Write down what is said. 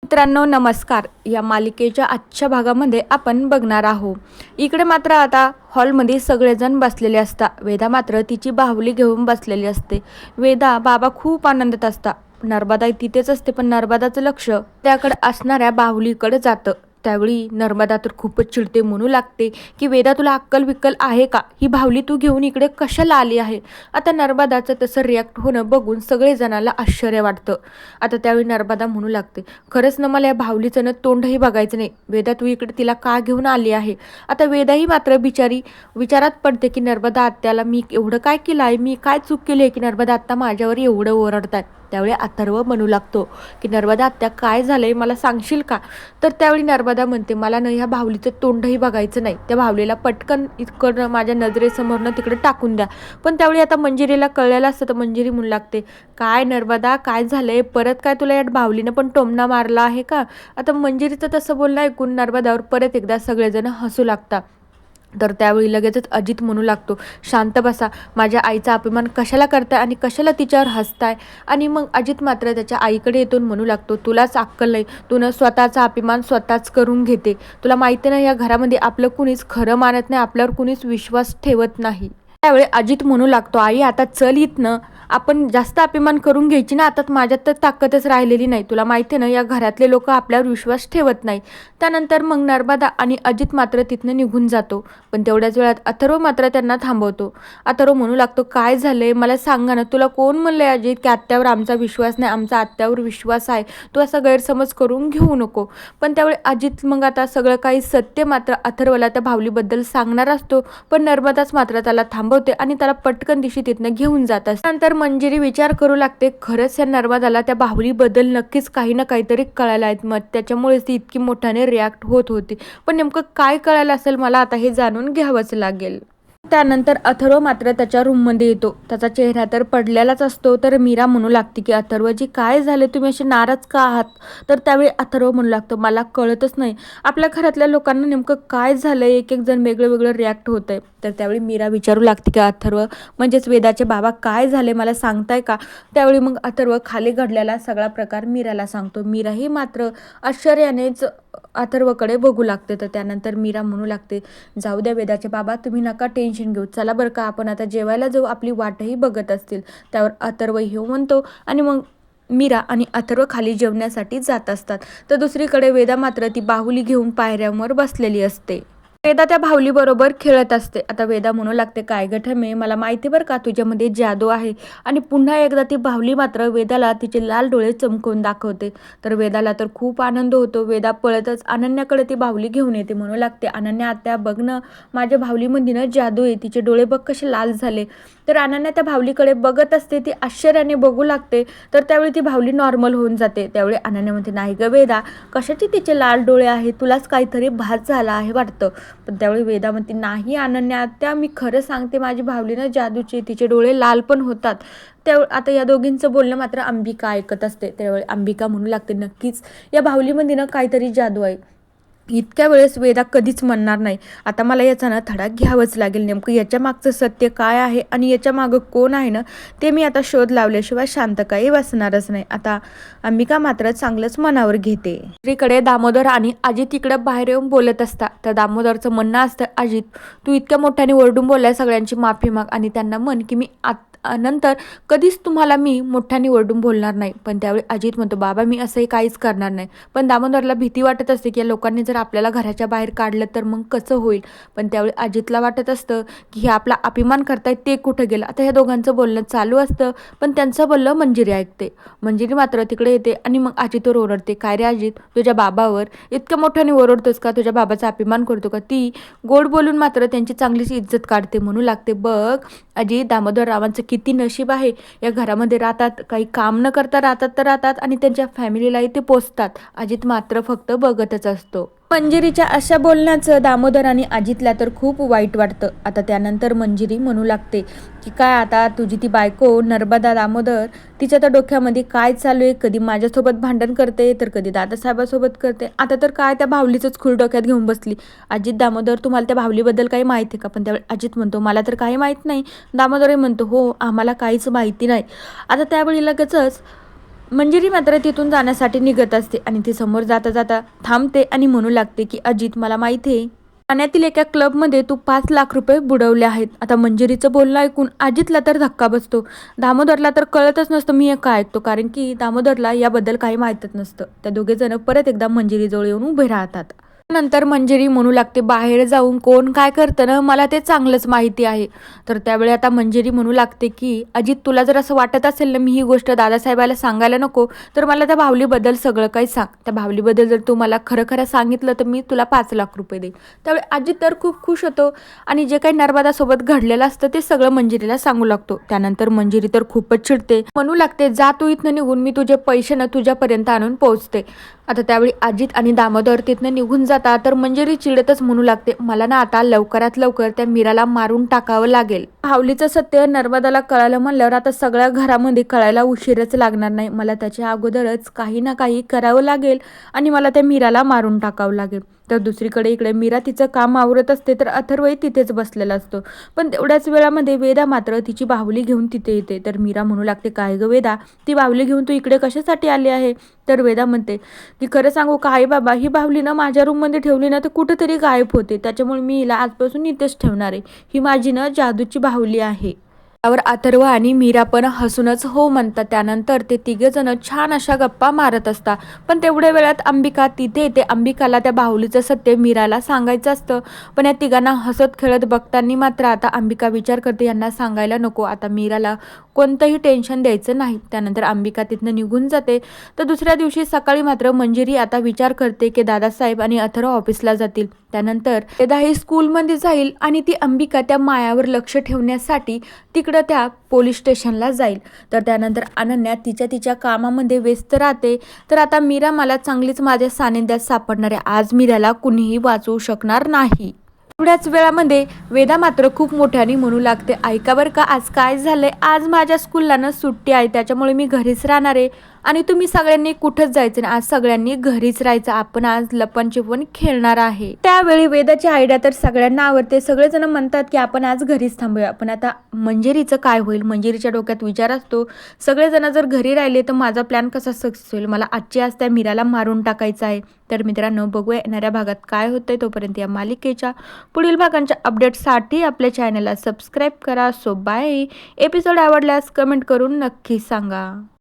मित्रांनो नमस्कार. या मालिकेच्या आजच्या भागामध्ये आपण बघणार आहोत. इकडे मात्र आता हॉलमध्ये सगळेजण बसलेले असतात. वेदा मात्र तिची बाहुली घेऊन बसलेली असते. वेदा बाबा खूप आनंदात असतात. नर्मदा तिथेच असते, पण नर्मदाचं लक्ष त्याकडे असणाऱ्या बाहुलीकडे जातं. त्यावेळी नर्मदा तर खूपच चिडते, म्हणू लागते की वेदा तुला अक्कल विक्कल आहे का? ही बाहुली तू घेऊन इकडे कशाला आली आहे? आता नर्मदाचं तसं रिॲक्ट होणं बघून सगळेजणाला आश्चर्य वाटतं. आता त्यावेळी नर्मदा म्हणू लागते, खरंच ना मला या बाहुलीचं ना तोंडही बघायचं नाही. वेदा तू इकडे तिला का घेऊन आली आहे? आता वेदाही मात्र बिचारी विचारात पडते की नर्मदा आत्याला मी एवढं काय केलं आहे, मी काय चूक केली आहे की नर्मदा आत्ता माझ्यावर एवढं ओरडतात? त्यावेळी अथर्व म्हणू लागतो की नर्मदा आत्या काय झालंय मला सांगशील का? तर त्यावेळी नर्मदा म्हणते मला न ह्या बाहुलीचं तोंडही बघायचं नाही. त्या बाहुलीला पटकन इतकं माझ्या नजरेसमोरनं तिकडे टाकून द्या. पण त्यावेळी आता मंजिरीला कळलेलं असतं, तर मंजिरी म्हणू लागते काय नर्मदा काय झालंय, परत काय तुला या बाहुलीनं पण टोमणा मारला आहे का? आता मंजिरीचं तसं बोलणं ऐकून नर्मदावर परत एकदा सगळेजण हसू लागतात. तर त्यावेळी लगेचच अजित म्हणू लागतो, शांत बसा, माझ्या आईचा अपमान कशाला करताय आणि कशाला तिच्यावर हसताय? आणि मग अजित मात्र त्याच्या आईकडे येतून म्हणू लागतो, तुलाच अक्कल नाही, तू न स्वतःचा अपमान स्वतःच करून घेते. तुला माहिती नाही या घरामध्ये आपलं कुणीच खरं मानत नाही, आपल्यावर कुणीच विश्वास ठेवत नाही. त्यावेळी अजित म्हणू लागतो, आई आता चल इथनं, आपण जास्त अभिमान करून घ्यायची ना, आता माझ्यात तर ताकदच राहिलेली नाही. तुला माहिती आहे ना या घरातले लोक आपल्यावर विश्वास ठेवत नाही. त्यानंतर मग नर्मदा आणि अजित मात्र तिथनं निघून जातो. पण तेवढ्याच वेळात अथर्व मात्र त्यांना थांबवतो. अथर्व म्हणू लागतो, काय झालंय मला सांगा ना, तुला कोण म्हणलंय अजित की आत्यावर आमचा विश्वास नाही? आमचा आत्यावर विश्वास आहे, तू असा गैरसमज करून घेऊ नको. पण त्यावेळी अजित मग आता सगळं काही सत्य मात्र अथर्वला त्या भावलीबद्दल सांगणार असतो, पण नर्मदाच मात्र त्याला थांबवते आणि त्याला पटकन दिशी तिथनं घेऊन जात असते. नंतर मंजिरी विचार करू लागते, खरंच या नर्मदाला त्या बाहुलीबद्दल नक्कीच काही ना काहीतरी कळायला आहेत, मग त्याच्यामुळेच ती इतकी मोठ्याने रिॲक्ट होत होती. पण नेमकं काय कळायला असेल मला आता हे जाणून घ्यावंच लागेल. त्यानंतर अथर्व मात्र त्याच्या रूममध्ये येतो. त्याचा चेहरा तर पडलेलाच असतो. तर मीरा म्हणू लागते की अथर्वजी काय झाले, तुम्ही असे नाराज का आहात? तर त्यावेळी अथर्व म्हणू लागतो, मला कळतच नाही आपल्या घरातल्या लोकांना नेमकं काय झालंय, एक एक जण वेगळं वेगळं रिॲक्ट होत आहे. तर त्यावेळी मीरा विचारू लागते की अथर्व म्हणजेच वेदाचे बाबा काय झाले मला सांगताय का? त्यावेळी मग अथर्व खाली घडलेला सगळा प्रकार मीराला सांगतो. मीराही मात्र आश्चर्यानेच अथर्वकडे बघू लागते. तर त्यानंतर मीरा म्हणू लागते, जाऊ द्या वेदाचे बाबा, तुम्ही नका टेन्शन घेऊ, चला बरं का आपण आता जेवायला जाऊ, आपली वाटही बघत असतील. त्यावर अथर्व हो म्हणतो आणि मग मीरा आणि अथर्व खाली जेवण्यासाठी जात असतात. तर दुसरीकडे वेदा मात्र ती बाहुली घेऊन पायऱ्यांवर बसलेली असते. वेदा त्या बाहुलीबरोबर खेळत असते. आता वेदा म्हणू लागते, काय गठमे, मला माहिती बरं का तुझ्यामध्ये जादू आहे. आणि पुन्हा एकदा ती बाहुली मात्र वेदाला तिचे लाल डोळे चमकवून दाखवते. तर वेदाला तर खूप आनंद होतो. वेदा पळतच अनन्याकडे ती बाहुली घेऊन येते. म्हणू लागते, अनन्या आत्या बघ ना, माझ्या बाहुलीमध्ये ना जादू आहे, तिचे डोळे बघ कसे लाल झाले. तर अनन्या त्या बाहुलीकडे बघत असते, ती आश्चर्याने बघू लागते. तर त्यावेळी ती बाहुली नॉर्मल होऊन जाते. त्यावेळी अनन्या म्हणते, नाही ग वेदा, कशाचे तिचे लाल डोळे आहे, तुलाच काहीतरी भास झाला आहे वाटतं. पण त्यावेळी वेदा म्हणते, नाही अनन्या आत्या, मी खरं सांगते, माझी बाहुली ना जादूची, तिचे डोळे लाल पण होतात. त्यावेळी आता या दोघींचं बोलणं मात्र अंबिका ऐकत असते. त्यावेळी अंबिका म्हणू लागते, नक्कीच या बाहुलीमध्ये ना काहीतरी जादू आहे. इतक्या वेळेस वेदा कधीच म्हणणार नाही. आता मला याचा ना धडा घ्यावंच लागेल, नेमकं याच्या मागचं सत्य काय आहे आणि याच्या मागं कोण आहे ना, ते मी आता शोध लावल्याशिवाय शांत काही बसणारच नाही. आता अंबिका मात्र चांगलंच मनावर घेते. दुसरीकडे दामोदर आणि अजित इकडे बाहेर येऊन बोलत असतात. तर दामोदरचं म्हणणं असतं, अजित तू इतक्या मोठ्याने ओरडून बोललाय, सगळ्यांची माफी माग आणि त्यांना म्हण की मी नंतर कधीच तुम्हाला मी मोठ्याने ओरडून बोलणार नाही. पण त्यावेळी अजित म्हणतो, बाबा मी असंही काहीच करणार नाही. पण दामोदरला भीती वाटत असते की या लोकांनी जर आपल्याला घराच्या बाहेर काढलं तर मग कसं होईल. पण त्यावेळी अजितला वाटत असतं की हे आपला अभिमान करतायत, ते कुठं गेलं. आता ह्या दोघांचं बोलणं चालू असतं, पण त्यांचं बोलणं मंजिरी ऐकते. मंजिरी मात्र तिकडे येते आणि मग अजितवर ओरडते, काय रे अजित, तुझ्या बाबावर इतक्या मोठ्याने ओरडतोस का? तुझ्या बाबाचा अभिमान करतो का? ती गोड बोलून मात्र त्यांची चांगलीच इज्जत काढते. म्हणू लागते, बघ अजित, दामोदर रावांचं किती नशीब आहे, या घरामध्ये राहतात, काही काम न करता राहतात तर राहतात आणि त्यांच्या फॅमिलीलाही ते पोचतात. अजित मात्र फक्त बघतच असतो. मंजिरीच्या अशा बोलण्याचं दामोदर आणि अजितला तर खूप वाईट वाटतं. आता त्यानंतर मंजिरी म्हणू लागते की काय आता तुझी ती बायको नर्मदा, दामोदर, तिच्या तर डोक्यामध्ये काय चालू आहे, कधी माझ्यासोबत भांडण करते तर कधी दादासाहेबासोबत करते, आता तर काय त्या बाहुलीचंच खूळ डोक्यात घेऊन बसली. अजित, दामोदर, तुम्हाला त्या बाहुलीबद्दल काही माहिती आहे का? पण त्यावेळी अजित म्हणतो, मला तर काही माहीत नाही. दामोदरही म्हणतो, हो आम्हाला काहीच माहिती नाही. आता त्यावेळी लगेचच मंजिरी मात्र तिथून जाण्यासाठी निघत असते आणि ती समोर जाता जाता थांबते आणि म्हणू लागते की अजित, मला माहिती आहे ठाण्यातील एका क्लबमध्ये तू 5 लाख रुपये बुडवले आहेत. आता मंजिरीचं बोलणं ऐकून अजितला तर धक्का बसतो. दामोदरला तर कळतच नसतं मी हे काय ऐकतो, कारण की दामोदरला याबद्दल काही माहीतच नसतं. त्या दोघे जण परत एकदा मंजिरीजवळ येऊन उभे राहतात. नंतर मंजिरी म्हणू लागते, बाहेर जाऊन कोण काय करतं ना मला ते चांगलंच माहिती आहे. तर त्यावेळी आता मंजिरी म्हणू लागते की अजित, तुला जर असं वाटत असेल ना मी ही गोष्ट दादासाहेबाला सांगायला नको, तर मला त्या बाहुलीबद्दल सगळं काही सांग. त्या बाहुलीबद्दल जर तू मला खरं खरं सांगितलं तर मी तुला 5 लाख रुपये देईन. त्यावेळी अजित तर खूप खुश होतो आणि जे काही नर्मदासोबत घडलेलं असतं ते सगळं मंजिरीला सांगू लागतो. त्यानंतर मंजिरी तर खूपच चिडते, म्हणू लागते, जा तू इथनं निघून, मी तुझे पैसे ना तुझ्यापर्यंत आणून पोहोचते. आता त्यावेळी अजित आणि दामोदर तिथनं निघून जातात. तर मंजिरी चिडतच म्हणू लागते, मला ना आता लवकरात लवकर त्या मीराला मारून टाकावं लागेल. बाहुलीचं सत्य नर्मदाला कळालं म्हणल्यावर आता सगळ्या घरामध्ये कळायला उशीरच लागणार नाही. मला त्याच्या अगोदरच काही ना काही करावं लागेल आणि मला त्या मीराला मारून टाकावं लागेल. तर दुसरीकडे इकडे मीरा तिचं काम आवरत असते तर अथर्वही तिथेच बसलेला असतो. पण तेवढ्याच वेळामध्ये वेदा मात्र तिची बाहुली घेऊन तिथे येते. तर मीरा म्हणू लागते, काय ग वेदा, ती बाहुली घेऊन तू इकडे कशासाठी आली आहे? तर वेदा म्हणते की खरं सांगू का आई बाबा, ही बाहुली ना माझ्या रूममध्ये ठेवली ना तर कुठेतरी गायब होते, त्याच्यामुळे मी हिला आजपासून इथेच ठेवणार आहे. ही माझी ना जादूची बाहुली आहे. त्यावर अथर्व आणि मीरा पण हसूनच हो म्हणतात. त्यानंतर ते तिघे जण छान अशा गप्पा मारत असतात. पण तेवढ्या वेळात अंबिका तिथे येते. अंबिकाला त्या बाहुलीचं सत्य मीराला सांगायचं असतं. पण या तिघांना हसत खेळत बघताना मात्र आता अंबिका विचार करते, यांना सांगायला नको, आता मीराला कोणतंही टेन्शन द्यायचं नाही. त्यानंतर अंबिका तिथनं निघून जाते. तर दुसऱ्या दिवशी सकाळी मात्र मंजिरी आता विचार करते की दादासाहेब आणि अथर्व ऑफिसला जातील. त्यानंतर वेदा ही स्कूलमध्ये जाईल आणि ती अंबिका त्या मायावर लक्ष ठेवण्यासाठी तिकडं त्या पोलीस स्टेशनला जाईल. तर त्यानंतर अनन्या तिच्या कामामध्ये व्यस्त राहते. तर आता मीरा मला चांगलीच माझ्या सानिध्यात सापडणार आहे. आज मीराला कुणीही वाचवू शकणार नाही. थोड्याच वेळामध्ये वेदा मात्र खूप मोठ्याने म्हणू लागते, ऐका बरं का, आज काय झालंय, आज माझ्या स्कूलला ना सुट्टी आहे, त्याच्यामुळे मी घरीच राहणार आहे आणि तुम्ही सगळ्यांनी कुठंच जायचं नाही, आज सगळ्यांनी घरीच राहायचं, आपण आज लपन-छिपन खेळणार आहे. त्यावेळी वेदाची आयडिया तर सगळ्यांना आवडते. सगळेजण म्हणतात की आपण आज घरीच थांबूया. पण आता मंजिरीचं काय होईल? मंजिरीच्या डोक्यात विचार असतो, सगळेजण जर घरी राहिले तर माझा प्लॅन कसा सक्सेस होईल? मला आजची आज त्या मीराला मारून टाकायचं आहे. तर मित्रांनो, बघूया येणाऱ्या भागात काय होतंय. तोपर्यंत या मालिकेच्या पुढील भागांच्या अपडेटसाठी आपल्या चॅनलला सबस्क्राईब करा. So bye. एपिसोड आवडल्यास कमेंट करून नक्की सांगा.